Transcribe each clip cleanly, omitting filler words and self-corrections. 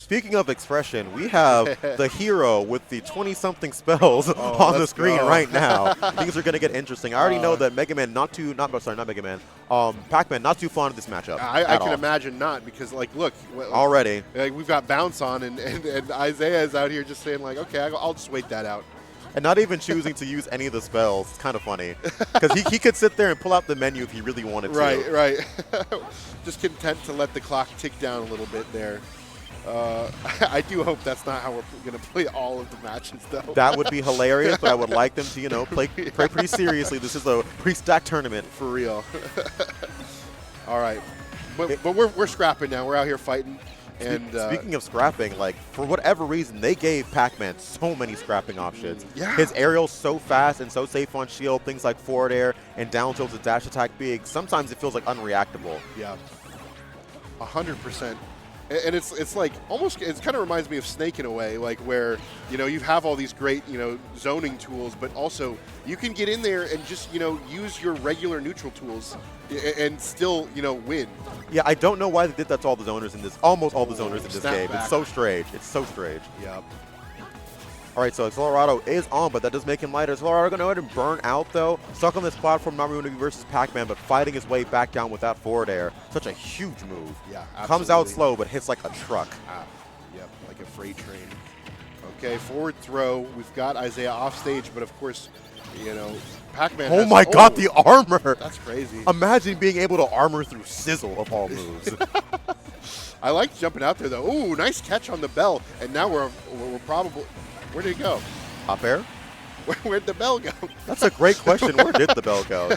Speaking of expression, we have the hero with the 20-something spells on the screen right now. Things are going to get interesting. I already know that Mega Man not Mega Man, Pac-Man not too fond of this matchup. I can imagine not, because like, look, already we've got Bounce on, and Izaiah is out here just saying like, okay, I'll just wait that out. And not even choosing to use any of the spells. It's kind of funny. Because he could sit there and pull out the menu if he really wanted to. Right. Just content to let the clock tick down a little bit there. I do hope that's not how we're going to play all of the matches, though. That would be hilarious, but I would like them to, you know, play pretty seriously. This is a pre-stacked tournament. For real. All right. But we're scrapping now. We're out here fighting. And speaking of scrapping, like, for whatever reason, they gave Pac-Man so many scrapping options. Yeah. His aerial's so fast and so safe on shield, things like forward air and down tilt to dash attack big. Sometimes it feels like unreactable. Yeah. 100%. And it's like almost, it kind of reminds me of Snake in a way, like where, you know, you have all these great, you know, zoning tools, but also you can get in there and just, you know, use your regular neutral tools and still, you know, win. Yeah, I don't know why they did that to all the zoners in this, almost all the zoners in this game. Back. It's so strange. It's so strange. Yep. All right, so Accelerado is on, but that does make him lighter. Accelerado going to go ahead and burn out, though. Stuck on this platform, Naruto versus Pac-Man, but fighting his way back down with that forward air. Such a huge move. Yeah, absolutely. Comes out slow, but hits like a truck. Yep, like a freight train. Okay, forward throw. We've got Izaiah off stage, but of course, you know, Pac-Man Oh my god, the armor! That's crazy. Imagine being able to armor through Sizzle of all moves. I like jumping out there, though. Ooh, nice catch on the bell. And now we're probably... Where did it go? Up air? Where'd the bell go? That's a great question. Where did the bell go?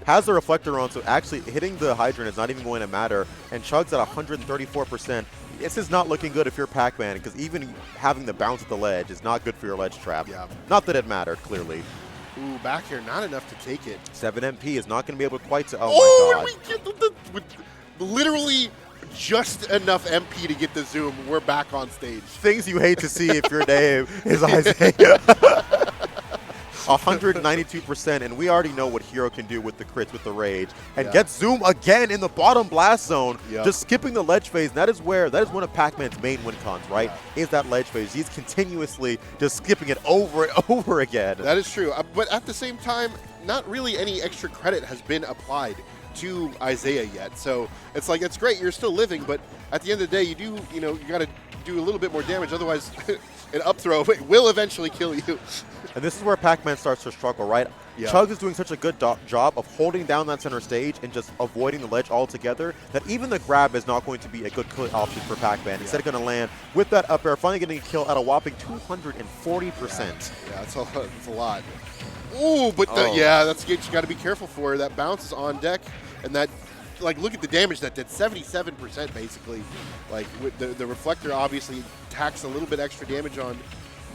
Has the reflector on, so actually hitting the hydrant is not even going to matter. And Chugs at 134%. This is not looking good if you're Pac-Man, because even having the bounce at the ledge is not good for your ledge trap. Yeah. Not that it mattered, clearly. Ooh, back here, not enough to take it. 7 MP is not going to be able to quite to... Oh, my god. We get with literally just enough MP to get the zoom. We're back on stage. Things you hate to see if your name is Izaiah. 192%, and we already know what Hero can do with the crits, with the rage, and gets zoom again in the bottom blast zone, just skipping the ledge phase. That is one of Pac-Man's main win cons, right? Is that ledge phase. He's continuously just skipping it over and over again. That is true, but at the same time, not really any extra credit has been applied to Izaiah yet. So it's like, it's great, you're still living, but at the end of the day, you got to do a little bit more damage, otherwise an up throw will eventually kill you. And this is where Pac-Man starts to struggle, right? Yeah. Chugs is doing such a good job of holding down that center stage and just avoiding the ledge altogether that even the grab is not going to be a good kill option for Pac-Man. Instead, going to land with that up air, finally getting a kill at a whopping 240%. Yeah, that's a lot. Ooh, but that's what you got to be careful for. That bounce is on deck, and that, like, look at the damage that did, 77% basically. Like, with the reflector obviously tacks a little bit extra damage on.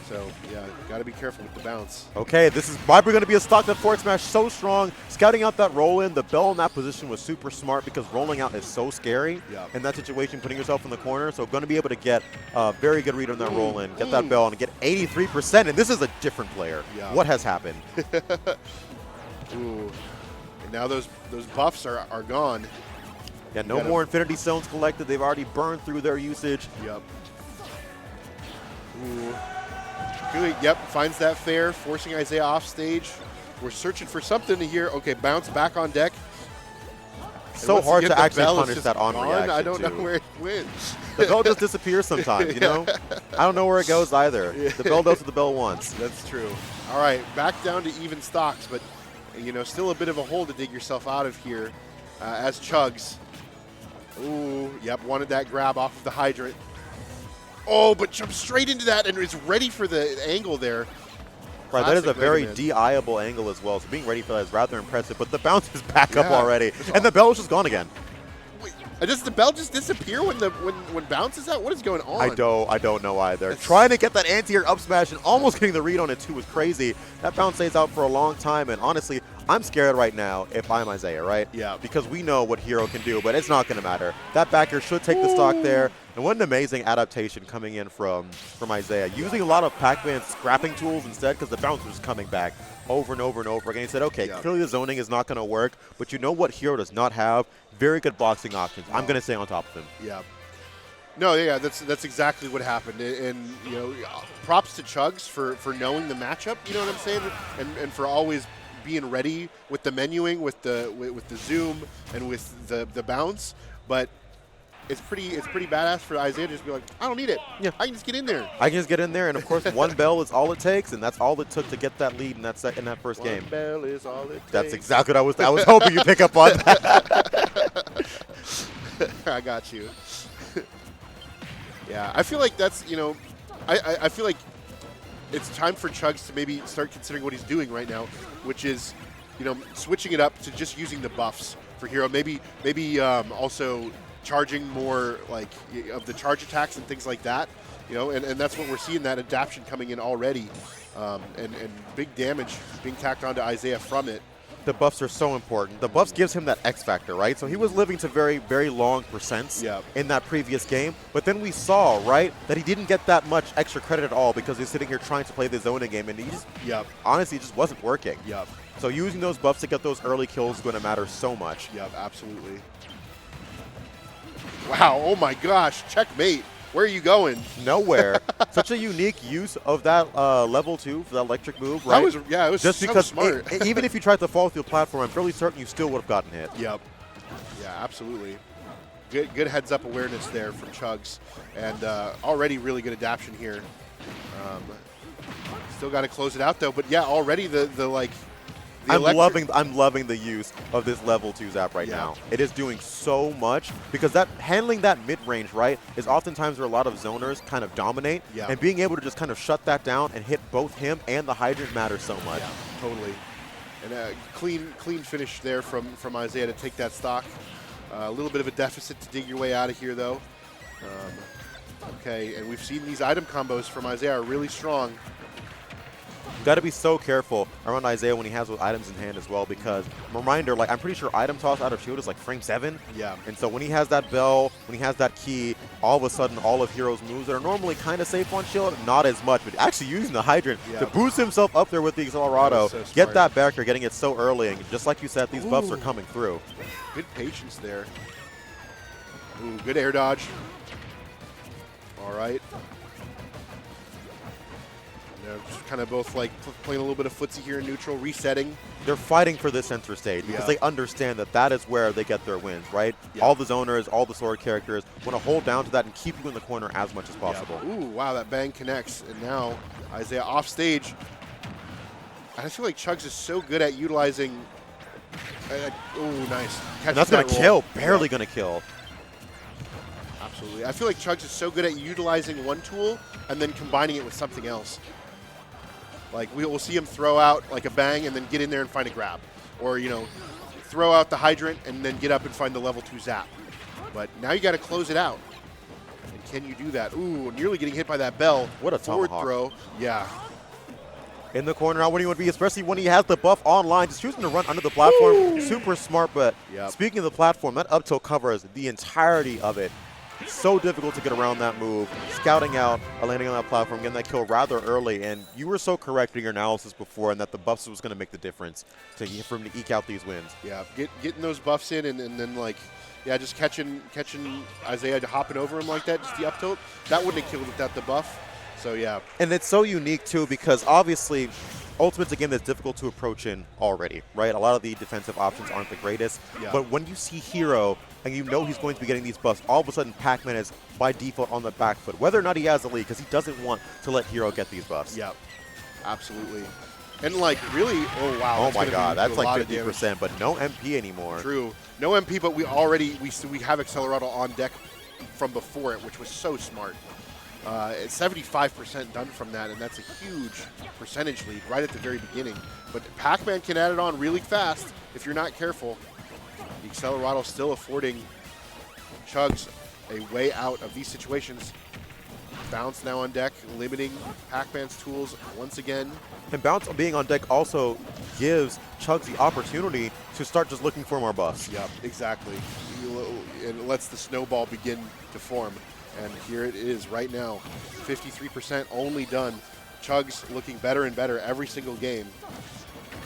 So, yeah, got to be careful with the bounce. Okay, this is probably going to be a stock that forward smash so strong. Scouting out that roll-in, the bell in that position was super smart because rolling out is so scary. In that situation, putting yourself in the corner. So going to be able to get a very good read on that roll-in, get that bell, and get 83%. And this is a different player. What has happened? Ooh. And now those buffs are gone. Yeah, no more Infinity Stones collected. They've already burned through their usage. Yep. Ooh. Yep, finds that fair, forcing Izaiah off stage. We're searching for something here. Okay, bounce back on deck. So hard to actually punish that on reaction. I don't know where it went. The bell just disappears sometimes, you know? I don't know where it goes either. The bell does what the bell wants. That's true. All right, back down to even stocks, but, you know, still a bit of a hole to dig yourself out of here as Chugs. Ooh, yep, wanted that grab off of the hydrant. Oh, but jumps straight into that and is ready for the angle there. Right, that is a very DI-able angle as well, so being ready for that is rather impressive, but the bounce is back up already, and the bell is just gone again. Wait, does the bell just disappear when bounce is out? What is going on? I don't know either. Trying to get that anti-air up smash and almost getting the read on it too was crazy. That bounce stays out for a long time, and honestly, I'm scared right now if I'm Izaiah, right? Yeah. Because we know what Hero can do, but it's not going to matter. That backer should take the stock there. And what an amazing adaptation coming in from Izaiah. Using a lot of Pac-Man's scrapping tools instead because the bounce was coming back over and over and over again. He said, okay, clearly the zoning is not going to work, but you know what Hero does not have? Very good boxing options. I'm going to stay on top of him. Yeah. No, yeah, that's exactly what happened, and you know, props to Chugs for knowing the matchup. You know what I'm saying, and for always being ready with the menuing, with the zoom, and with the bounce. But it's pretty badass for Izaiah to just be like, I don't need it. Yeah, I can just get in there. I can just get in there, and of course, one bell is all it takes, and that's all it took to get that lead in that first game. One bell is all it takes. That's exactly what I was hoping you'd pick up on that. I got you. Yeah, I feel like that's, you know, I feel like it's time for Chugs to maybe start considering what he's doing right now, which is, you know, switching it up to just using the buffs for hero. Maybe also charging more like of the charge attacks and things like that, you know, and that's what we're seeing, that adaptation coming in already, and big damage being tacked onto Izaiah from it. The buffs are so important. The buffs gives him that X factor, right? So he was living to very, very long percents in that previous game. But then we saw, right, that he didn't get that much extra credit at all because he's sitting here trying to play the zoning game, and he just, honestly, it just wasn't working. So using those buffs to get those early kills is going to matter so much. Absolutely. Wow, oh my gosh, checkmate. Where are you going? Nowhere. Such a unique use of that level 2 for that electric move, right? It was just so because smart. Even if you tried to fall through the platform, I'm fairly certain you still would have gotten hit. Yeah, absolutely. Good heads-up awareness there from Chugs, and already really good adaptation here. Still got to close it out though, but yeah, already the I'm loving the use of this level 2 zap right now. It is doing so much because handling that mid-range, right, is oftentimes where a lot of zoners kind of dominate, and being able to just kind of shut that down and hit both him and the hydrant matters so much. Yeah, totally. And clean finish there from Izaiah to take that stock. A little bit of a deficit to dig your way out of here though. Okay, and we've seen these item combos from Izaiah are really strong. Got to be so careful around Izaiah when he has those items in hand as well, because reminder, like, I'm pretty sure item toss out of shield is like frame 7. Yeah. And so when he has that bell, when he has that key, all of a sudden all of Hero's moves that are normally kind of safe on shield, not as much, but actually using the hydrant to boost himself up there with the Accelerado, so get that back, or getting it so early, and just like you said, these buffs are coming through. Good patience there. Ooh, good air dodge. All right. They're just kind of both like playing a little bit of footsie here in neutral, resetting. They're fighting for this center stage because they understand that is where they get their wins, right? All the zoners, all the sword characters want to hold down to that and keep you in the corner as much as possible. Ooh, wow, that bang connects. And now Izaiah off stage. I feel like Chugs is so good at utilizing. Ooh, nice. And that's going to kill, barely going to kill. Absolutely. I feel like Chugs is so good at utilizing one tool and then combining it with something else. Like, we'll see him throw out like a bang and then get in there and find a grab. Or, you know, throw out the hydrant and then get up and find the level 2 zap. But now you got to close it out. And can you do that? Ooh, nearly getting hit by that bell. What a forward tomahawk. Throw. Yeah. In the corner, not where you want to be, especially when he has the buff online. Just choosing to run under the platform. Ooh. Super smart, but speaking of the platform, that up tilt covers the entirety of it. It's so difficult to get around that move, scouting out, landing on that platform, getting that kill rather early, and you were so correct in your analysis before, and that the buffs was going to make the difference for him to eke out these wins. Yeah, getting those buffs in, and then like, just catching Izaiah hopping over him like that, just the up tilt, that wouldn't have killed without the buff. So yeah. And it's so unique too because obviously Ultimate's a game that's difficult to approach in already, right? A lot of the defensive options aren't the greatest, but when you see Hero and you know he's going to be getting these buffs, all of a sudden Pac-Man is by default on the back foot, whether or not he has the lead, because he doesn't want to let Hero get these buffs. Yeah, absolutely. And like really, oh wow. Oh my god, that's like 50%, but no MP anymore. True. No MP, but we have Accelerado on deck from before it, which was so smart. It's 75% done from that, and that's a huge percentage lead right at the very beginning. But Pac-Man can add it on really fast if you're not careful. The Accelerado still affording Chugs a way out of these situations. Bounce now on deck, limiting Pac-Man's tools once again. And Bounce being on deck also gives Chugs the opportunity to start just looking for more buffs. Yep, exactly. It lets the snowball begin to form. And here it is right now, 53% only done. Chugs looking better and better every single game.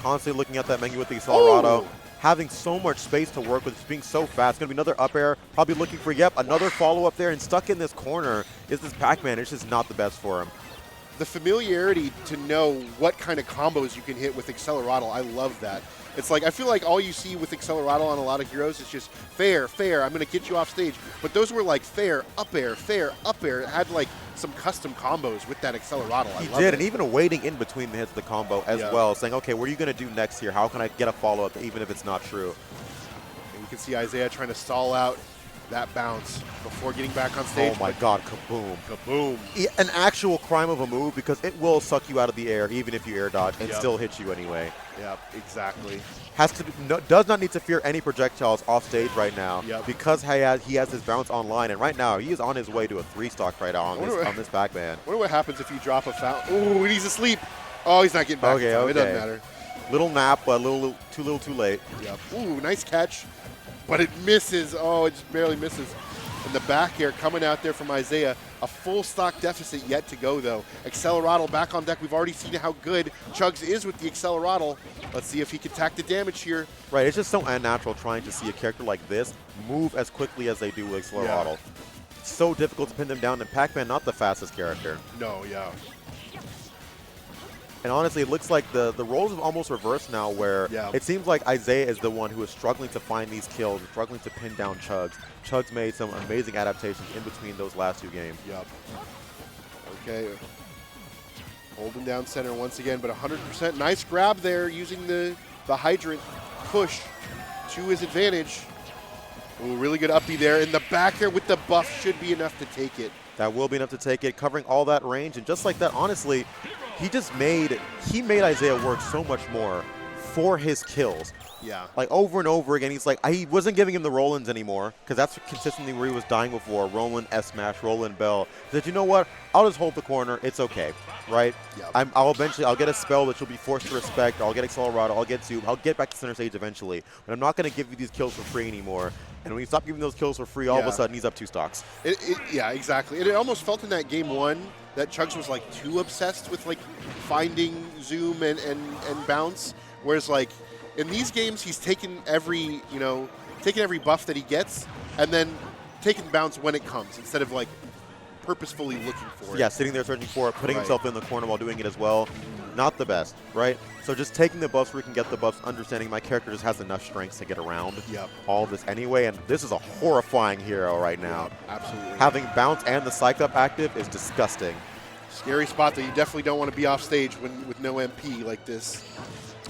Constantly looking at that menu with the Accelerado. having so much space to work with, just being so fast. It's going to be another up air, probably looking for, yep, another follow-up there, and stuck in this corner is this Pac-Man. It's just not the best for him. The familiarity to know what kind of combos you can hit with Accelerado, I love that. It's like, I feel like all you see with Accelerado on a lot of heroes is just fair, I'm going to get you off stage. But those were like fair, up air, It had like some custom combos with that Accelerado. He did, and even waiting in between the hits of the combo as well, saying, okay, what are you going to do next here? How can I get a follow-up even if it's not true? And we can see Izaiah trying to stall out that bounce before getting back on stage. Oh my God, kaboom. Kaboom. An actual crime of a move because it will suck you out of the air even if you air dodge and still hit you anyway. Yep, exactly. Does not need to fear any projectiles off stage right now because he has his bounce online, and right now he is on his way to a 3-stock right now on this Pac-Man. I wonder what happens if you drop a foul. Ooh, he's asleep. Oh, he's not getting back. Okay. It doesn't matter. Little nap, but a little too late. Yep. Ooh, nice catch. But it misses. Oh, it just barely misses. And the back air coming out there from Izaiah. A full stock deficit yet to go, though. Accelerado back on deck. We've already seen how good Chugs is with the Accelerado. Let's see if he can tack the damage here. Right, it's just so unnatural trying to see a character like this move as quickly as they do with Accelerado. It's so difficult to pin them down, and Pac-Man not the fastest character. No, yeah. And honestly, it looks like the roles have almost reversed now, where it seems like Izaiah is the one who is struggling to find these kills, struggling to pin down Chugs. Chugs made some amazing adaptations in between those last two games. Yep. Okay. Holding down center once again, but 100%. Nice grab there using the hydrant push to his advantage. Ooh, really good uppy there. And the back air with the buff should be enough to take it. That will be enough to take it, covering all that range. And just like that, honestly, he made Izaiah work so much more for his kills. Yeah. Like over and over again, he's like, he wasn't giving him the roll-ins anymore, because that's consistently where he was dying before. Roll-in S-Smash, roll-in Bell. He said, you know what? I'll just hold the corner. It's okay, right? Yep. I'll get a spell that you'll be forced to respect. I'll get Accelerado. I'll get Zoom. I'll get back to center stage eventually. But I'm not going to give you these kills for free anymore. And when you stop giving those kills for free, all of a sudden he's up 2 stocks. Yeah, exactly. It almost felt in that game 1 that Chugs was like too obsessed with like finding Zoom and bounce, whereas like in these games he's taken every buff that he gets and then taking bounce when it comes instead of like purposefully looking for it. Yeah, sitting there searching for it, putting himself in the corner while doing it as well. Not the best, right? So just taking the buffs where he can get the buffs, understanding my character just has enough strengths to get around all this anyway, and this is a horrifying hero right now. Yep, absolutely. Having bounce and the psych up active is disgusting. Scary spot that you definitely don't want to be off stage with no MP like this.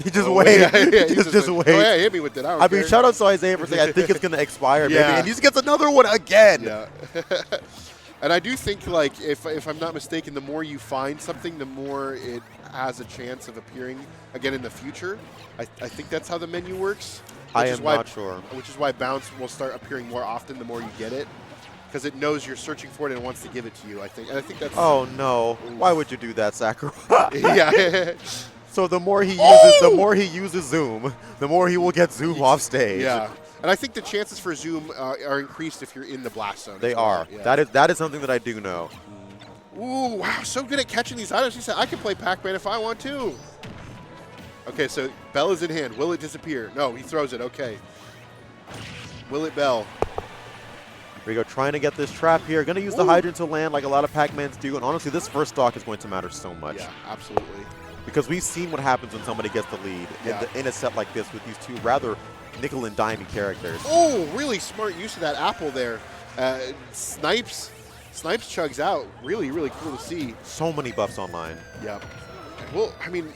He just waits. He just waits. Oh yeah, hit me with it. I mean, shout out to Izaiah for saying I think it's going to expire, maybe, and he just gets another one again. Yeah. And I do think, like, if I'm not mistaken, the more you find something, the more it has a chance of appearing again in the future. I think that's how the menu works. I am not sure. Which is why bounce will start appearing more often the more you get it, because it knows you're searching for it and it wants to give it to you. I think that's. Oh no! Why would you do that, Sakurai? Yeah. So the more he uses Zoom, the more he will get Zoom off stage. Yeah. And I think the chances for Zoom are increased if you're in the blast zone. They are. Yeah. That is something that I do know. Ooh, wow, so good at catching these items. He said, I can play Pac-Man if I want to. Okay, so Bell is in hand. Will it disappear? No, he throws it. Okay. Will it Bell? Here we go, trying to get this trap here. Going to use the hydrant to land like a lot of Pac-Mans do. And honestly, this first stock is going to matter so much. Yeah, absolutely. Because we've seen what happens when somebody gets the lead in a set like this with these two rather nickel and dimey characters. Oh, really smart use of that apple there. Snipes Chugs out. Really, really cool to see. So many buffs online. Yep. Well, I mean,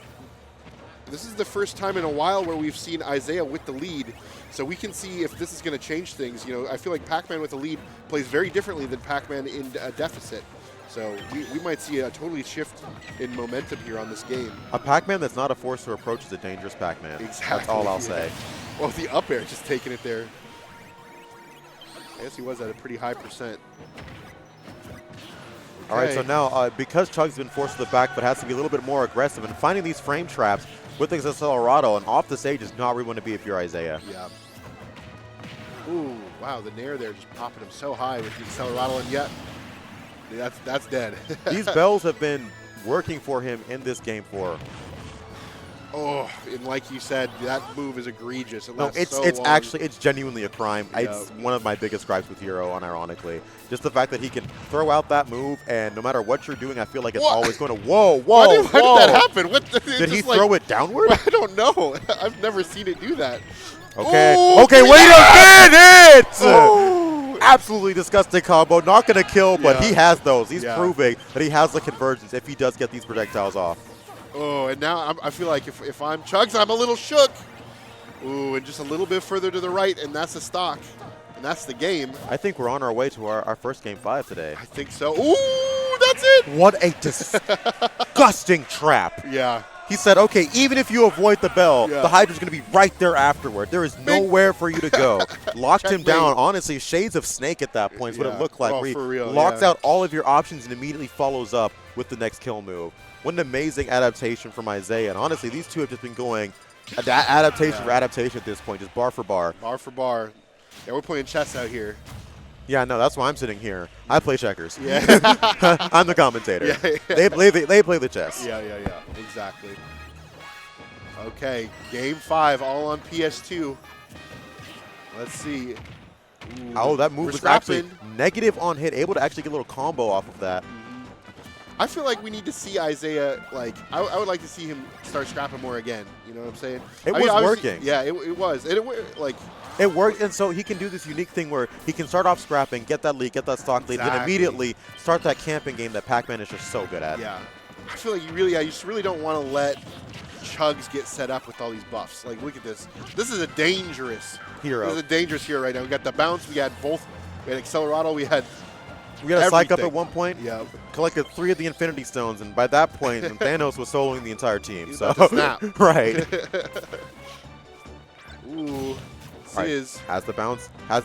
this is the first time in a while where we've seen Izaiah with the lead, so we can see if this is going to change things. You know, I feel like Pac-Man with the lead plays very differently than Pac-Man in a deficit. So we might see a totally shift in momentum here on this game. A Pac-Man that's not a force to approach is a dangerous Pac-Man. Exactly. That's all I'll say. Well, the up air just taking it there. I guess he was at a pretty high percent. Okay. All right, so now because Chugs has been forced to the back but has to be a little bit more aggressive and finding these frame traps with the Accelerado and off the stage is not where you want to be if you're Izaiah. Yeah. Ooh, wow, the nair there just popping him so high with the Accelerado, and yet that's dead. These bells have been working for him in this game for Oh, and like you said, that move is egregious. It No, lasts it's so it's long. actually it's genuinely a crime. Yeah. It's one of my biggest gripes with Hero, unironically. Just the fact that he can throw out that move, and no matter what you're doing, I feel like it's What? always going to whoa. Why did that happen? What Did he throw it downward? I don't know. I've never seen it do that. Okay. Ooh, Okay. Wait a minute. Oh. Absolutely disgusting combo. Not going to kill, but Yeah. he has those. He's Yeah. proving that he has the convergence if he does get these projectiles off. Oh, and now I feel like if I'm Chugs, I'm a little shook. Ooh, and just a little bit further to the right, and that's a stock. And that's the game. I think we're on our way to our first game 5 today. I think so. Ooh, that's it. What a disgusting trap. Yeah. He said, okay, even if you avoid the bell, Yeah. the Hydra's going to be right there afterward. There is nowhere for you to go. Locked him Checkmate. down. Honestly, shades of Snake at that point is what Yeah. it looked like. Oh, where he for real, locks yeah. out all of your options and immediately follows up with the next kill move. What an amazing adaptation from Izaiah. And honestly, these two have just been going adaptation for adaptation at this point, just bar for bar. Bar for bar. Yeah, we're playing chess out here. Yeah, no, that's why I'm sitting here. I play checkers. Yeah. I'm the commentator. Yeah, yeah. They play the chess. Yeah, exactly. Okay, game 5, all on PS2. Let's see. Ooh, Oh, that move we're was actually scrapping. negative on hit, able to actually get a little combo off of that. I feel like we need to see Izaiah, like, I would like to see him start scrapping more again. You know what I'm saying? It I mean, was obviously- working. Yeah, it was. And like, It worked, and so he can do this unique thing where he can start off scrapping, get that lead, get that stock lead, and then Exactly. immediately start that camping game that Pac-Man is just so good at. yeah. I feel like you just really don't want to let Chugs get set up with all these buffs. Like, look at this. This is a dangerous Hero. This is a dangerous hero right now. We got the bounce. We had both. We had Accelerado. We had We got a psych up everything. at one point, Yeah. collected 3 of the Infinity Stones, and by that point, Thanos was soloing the entire team. He's So about to snap. right. Ooh. All right, Is has the bounce, has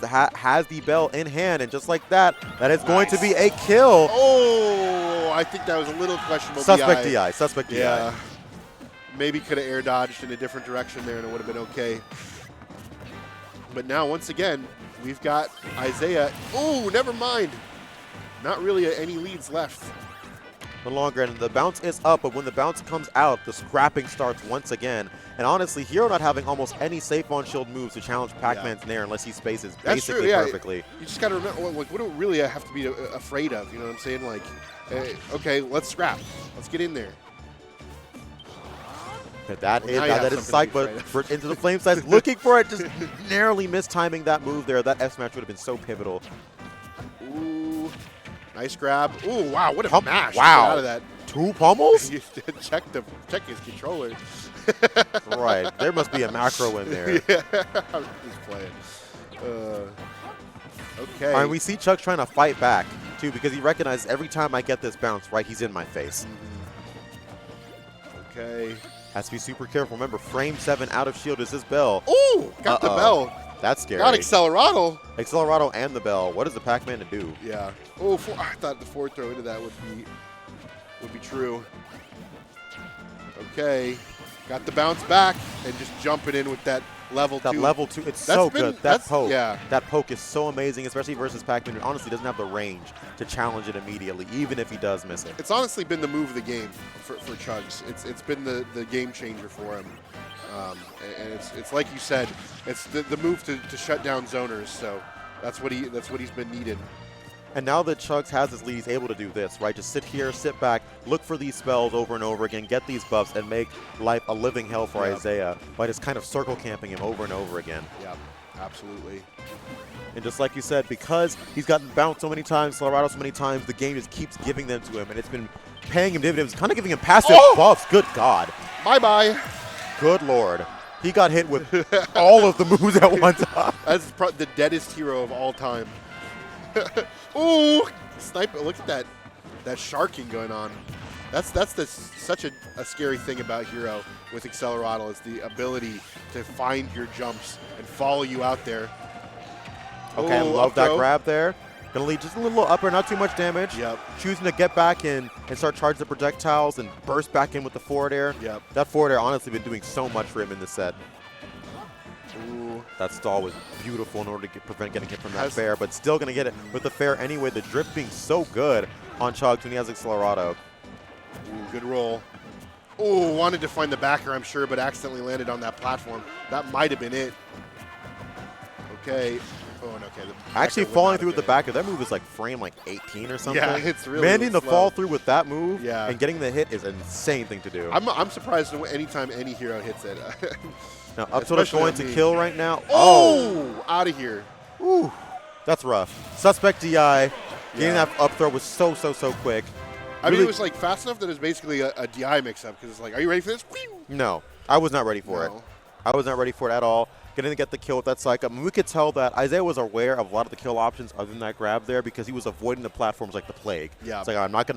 the bell in hand, and just like that, that is going to be a kill. Oh, I think that was a little questionable. Suspect DI, suspect Yeah. DI. Maybe could have air dodged in a different direction there, and it would have been okay. But now, once again, we've got Izaiah. Oh, never mind. Not really any leads left. No longer, and the bounce is up, but when the bounce comes out, the scrapping starts once again. And honestly, Hero not having almost any safe on shield moves to challenge Pac-Man's Nair unless he spaces That's true, basically yeah. perfectly. You just got to remember, like, what do we really have to be afraid of? You know what I'm saying? Like, okay, let's scrap. Let's get in there. That Well, now you have is something psych, to be but afraid for into the flame size, looking for it, just narrowly mistiming that move there. That F smash would have been so pivotal. Ooh, nice grab. Ooh, wow, what a Pump- mash. wow. Get out of that. 2 pummels? check his controller. Right. There must be a macro in there. Yeah, I'm just playing. Okay. All right, we see Chugs trying to fight back, too, because he recognizes every time I get this bounce, right, he's in my face. Okay. Has to be super careful. Remember, frame 7 out of shield is his bell. Ooh, got the bell. That's scary. Got Accelerado. Accelerado and the bell. What is the Pac-Man to do? Yeah. Oh, I thought the forward throw into that would be true. Okay. Got the bounce back and just jumping in with that level 2. That level 2, it's That's so been- good. That that's- poke. yeah. That poke is so amazing, especially versus Pac-Man, who honestly doesn't have the range to challenge it immediately, even if he does miss it. It's honestly been the move of the game for Chugs. It's been the game changer for him. And it's like you said, it's the move to shut down zoners. So that's what he's been needed. And now that Chugs has his lead, he's able to do this, right? Just sit here, sit back, look for these spells over and over again, get these buffs, and make life a living hell for Yep. Izaiah by just kind of circle camping him over and over again. Yeah, absolutely. And just like you said, because he's gotten bounced so many times, Colorado so many times, the game just keeps giving them to him, and it's been paying him dividends, kind of giving him passive buffs. Good God. Bye-bye. Good Lord. He got hit with all of the moves at one time. That's the deadest hero of all time. Ooh, sniper! Look at that sharking going on. That's such a scary thing about Hero with Accelerado is the ability to find your jumps and follow you out there. Okay, I Ooh, love up that throw. grab there. Gonna lead just a little upper, not too much damage. Yep. Choosing to get back in and start charging the projectiles and burst back in with the forward air. Yep. That forward air honestly been doing so much for him in this set. Ooh. That stall was beautiful in order to prevent getting hit from that Has- fair, but still going to get it with the fair anyway. The drip being so good on Chugs when he has Accelerado. Ooh, good roll. Oh, wanted to find the backer, I'm sure, but accidentally landed on that platform. That might have been it. Okay. Oh, no, okay. Actually, falling through with the backer, that move is like frame like 18 or something. Yeah, it's really Managing to slow. fall through with that move Yeah. and getting the hit is an insane thing to do. I'm surprised anytime any hero hits it. Now, up tilt's going to kill right now. Oh! Out of here. Ooh, that's rough. Suspect DI. Getting that up throw was so quick. I mean, it was like fast enough that it was basically a DI mix-up because it's like, are you ready for this? No, I was not ready for it. I was not ready for it at all. Getting to get the kill with that psych up. And we could tell that Izaiah was aware of a lot of the kill options other than that grab there because he was avoiding the platforms like the plague. Yeah. It's like, I'm not